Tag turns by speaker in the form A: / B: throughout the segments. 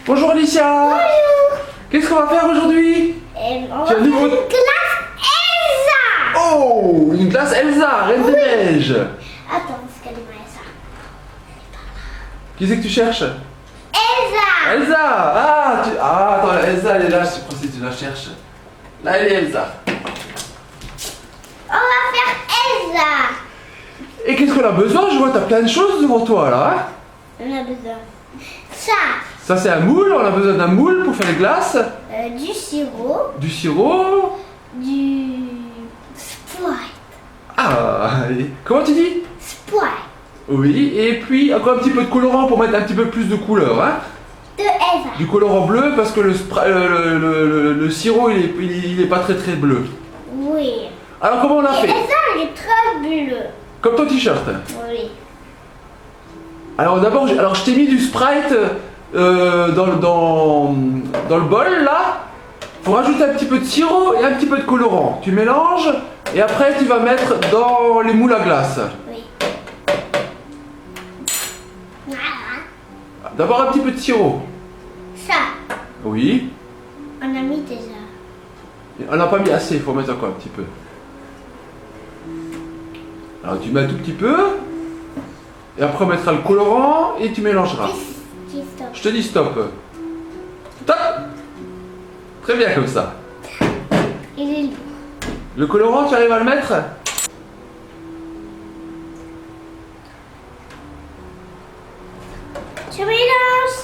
A: Bonjour Alicia.
B: Bonjour.
A: Qu'est-ce qu'on va faire aujourd'hui?
B: On va
A: Tu as
B: faire
A: dit
B: une
A: votre-
B: glace Elsa.
A: Oh, une glace Elsa, Reine des Neiges.
B: Attends, parce qu'elle est Elsa.
A: Qui c'est que tu cherches?
B: Elsa.
A: Elsa. Ah, attends, Elsa elle est là, je crois que tu la cherches. Là elle est Elsa.
B: On va faire Elsa.
A: Et qu'est-ce qu'on a besoin? Je vois t'as plein de choses devant toi là. Hein.
B: On a besoin ça,
A: Ça c'est un moule, on a besoin d'un moule pour faire les glaces.
B: du sirop,
A: Du sirop.
B: du Sprite.
A: Ah, et- comment tu dis?
B: Sprite.
A: Oui, et puis encore un petit peu de colorant pour mettre un petit peu plus de couleur. Hein.
B: De Elsa.
A: Du colorant bleu parce que le sirop il est pas très très bleu.
B: Oui.
A: Alors comment on a
B: Et
A: fait?
B: Elsa, elle est très bleue.
A: Comme ton t-shirt.
B: Oui.
A: Alors d'abord, je t'ai mis du Sprite dans le bol là. Faut rajouter un petit peu de sirop et un petit peu de colorant. Tu mélanges et après tu vas mettre dans les moules à glace.
B: Oui. Voilà.
A: D'abord un petit peu de sirop.
B: Ça,
A: Oui.
B: on a mis déjà.
A: On n'a pas mis assez, il faut mettre encore un petit peu. Alors tu mets un tout petit peu. Et après on mettra le colorant et tu mélangeras.
B: Dis stop.
A: Je te dis stop. Stop. Très bien comme ça.
B: Il est lourd.
A: Le colorant, tu arrives à le mettre?
B: Je mélange.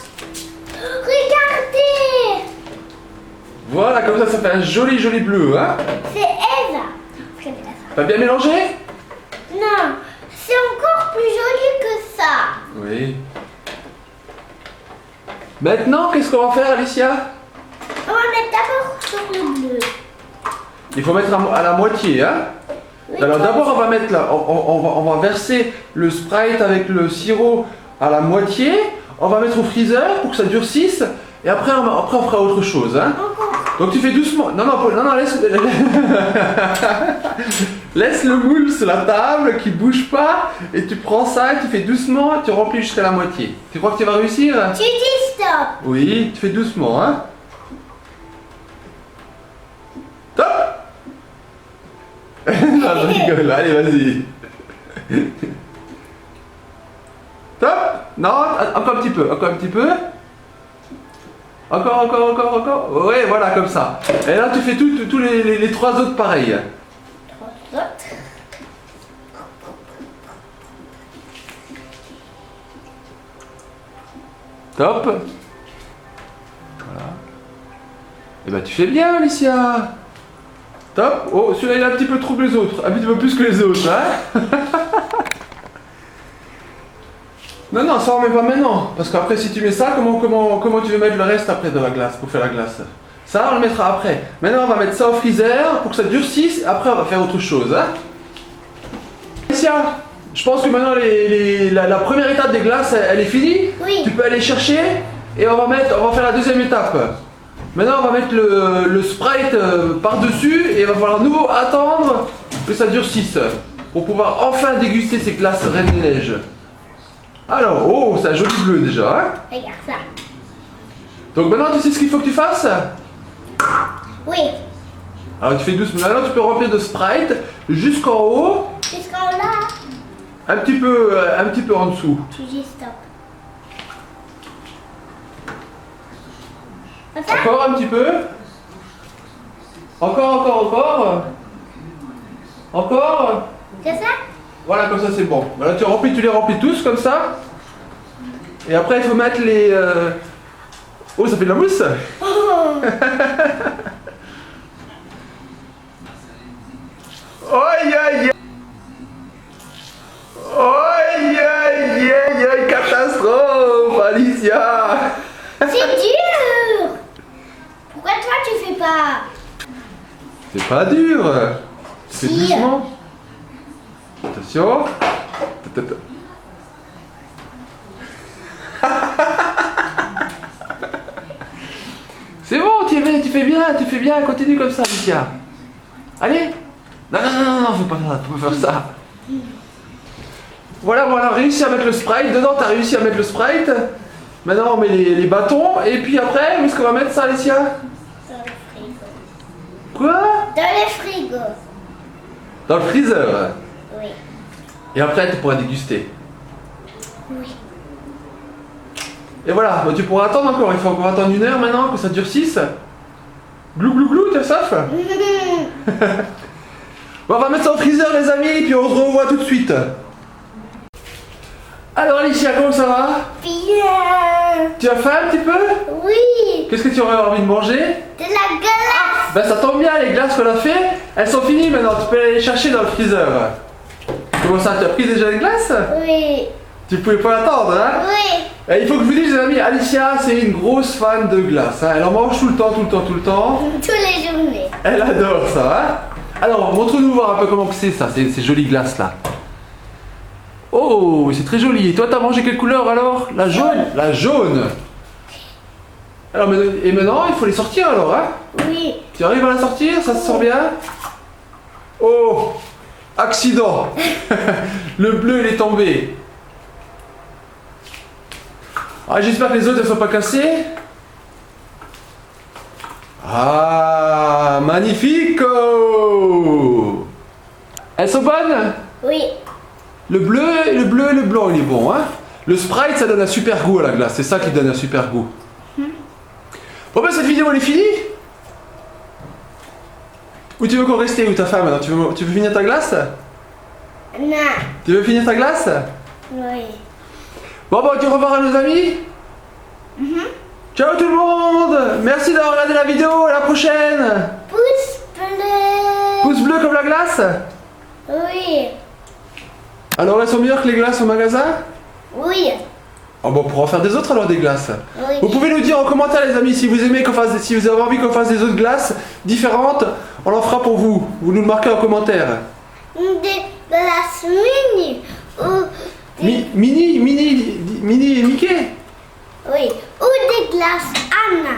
B: Regardez.
A: Voilà, comme ça fait un joli joli bleu, hein?
B: C'est Elsa. Regardez ça.
A: T'as bien mélangé?
B: Non, c'est encore plus joli que ça.
A: Oui. Maintenant, qu'est-ce qu'on va faire, Alicia?
B: On va mettre d'abord sur le bleu.
A: Il faut mettre à la moitié, hein?
B: Oui,
A: Alors
B: toi,
A: d'abord, on va mettre là, on va verser le Sprite avec le sirop à la moitié. On va mettre au freezer pour que ça durcisse. Et après, on fera autre chose, hein?
B: encore.
A: Donc tu fais doucement. Non, laisse. Laisse le moule sur la table qui bouge pas. Et tu prends ça et tu fais doucement. Tu remplis jusqu'à la moitié. Tu crois que tu vas réussir?
B: Tu dis stop.
A: Oui, tu fais doucement, hein? Top! Non, je rigole. Allez, vas-y. Top! Non, encore un petit peu, encore un petit peu. Encore. Ouais, voilà, comme ça. Et là, tu fais tous les trois autres pareils.
B: Trois autres.
A: Top. Voilà. Et ben, tu fais bien, Alicia. Top. Oh, celui-là, il a un petit peu trop que les autres. Un petit peu plus que les autres, hein? Non, ça on met pas maintenant. Parce qu'après, si tu mets ça, comment tu veux mettre le reste après de la glace, pour faire la glace? Ça, on le mettra après. Maintenant, on va mettre ça au freezer pour que ça durcisse. Après, on va faire autre chose, hein? Alicia, je pense que maintenant, la première étape des glaces, elle est finie.
B: Oui.
A: Tu peux aller chercher et on va faire la deuxième étape. Maintenant, on va mettre le Sprite par-dessus et il va falloir à nouveau attendre que ça durcisse pour pouvoir enfin déguster ces glaces Reine des Neiges. Alors, oh, c'est un joli bleu déjà, hein?
B: Regarde ça.
A: Donc maintenant, tu sais ce qu'il faut que tu fasses?
B: Oui.
A: Alors, tu fais doucement. Maintenant, tu peux remplir de Sprite jusqu'en haut,
B: Jusqu'en là.
A: un petit peu en dessous.
B: Tu dis stop. Comme ça?
A: Encore un petit peu. Encore. Encore.
B: C'est ça?
A: Voilà, comme ça c'est bon. Voilà, tu les remplis tous comme ça. Et après, il faut mettre les... Oh, ça fait de la mousse.
B: Oh.
A: Aïe. Catastrophe, Alicia.
B: C'est dur. Pourquoi toi tu fais pas?
A: C'est pas dur. C'est
B: Si.
A: doucement. Attention. C'est bon, tu fais bien, continue comme ça, Alicia. Allez. Non, faut pas faire ça. Voilà, réussi à mettre le Sprite. Dedans, t'as réussi à mettre le Sprite. Maintenant, on met les bâtons. Et puis après, où est-ce qu'on va mettre ça, Alessia?
B: Dans le frigo.
A: Quoi?
B: Dans le frigo.
A: Dans le freezer.
B: Oui.
A: Et après, tu pourras déguster.
B: Oui.
A: Et voilà, bah, tu pourras attendre encore. Il faut encore attendre 1 heure maintenant que ça durcisse. Glou glou glou, t'as soif? Bon, on va mettre ça au freezer, les amis, et puis on se revoit tout de suite. Alors, Alicia, comment ça va?
B: Bien.
A: Tu as faim un petit peu?
B: Oui.
A: Qu'est-ce que tu aurais envie de manger?
B: De la glace.
A: Ben ça tombe bien, les glaces qu'on a fait, elles sont finies maintenant, tu peux aller les chercher dans le freezer. Comment ça, tu as pris déjà les glaces?
B: Oui.
A: Tu pouvais pas attendre, hein?
B: Oui.
A: Et il faut que je vous dise, les amis, Alicia, c'est une grosse fan de glace. Hein. Elle en mange tout le temps, tout le temps, tout le temps.
B: Tous les journées.
A: Elle adore ça, hein? Alors, montre-nous voir un peu comment que c'est ça, ces jolies glaces là. Oh, c'est très joli. Et toi, t'as mangé quelle couleur alors? La jaune? La jaune. Alors, et maintenant, il faut les sortir alors, hein?
B: Oui.
A: Tu arrives à la sortir? Ça se sort bien? Oh! Accident! Le bleu, il est tombé. Ah, j'espère que les autres, elles sont pas cassées. Ah, magnifique! Elles sont bonnes?
B: Oui.
A: Le bleu et le blanc, il est bon, hein? Le Sprite, ça donne un super goût à la glace. C'est ça qui donne un super goût. Bon, ben, cette vidéo, elle est finie? Ou tu veux qu'on reste? Où ta femme maintenant? Tu veux finir ta glace?
B: Non.
A: Tu veux finir ta glace?
B: Oui.
A: Bon, bah, tu revoir à nos amis? Ciao tout le monde! Merci d'avoir regardé la vidéo, à la prochaine!
B: Pouce bleu.
A: Pouce bleu comme la glace?
B: Oui.
A: Alors, elles sont meilleures que les glaces au magasin?
B: Oui.
A: Ah bon, on pourra en faire des autres alors, des glaces.
B: Oui.
A: Vous pouvez nous dire en commentaire, les amis, si vous aimez si vous avez envie qu'on fasse des autres glaces différentes, on en fera pour vous. Vous nous le marquez en commentaire.
B: Des glaces mini. Ou des...
A: Mini et Mickey?
B: Oui. Ou des glaces Anna.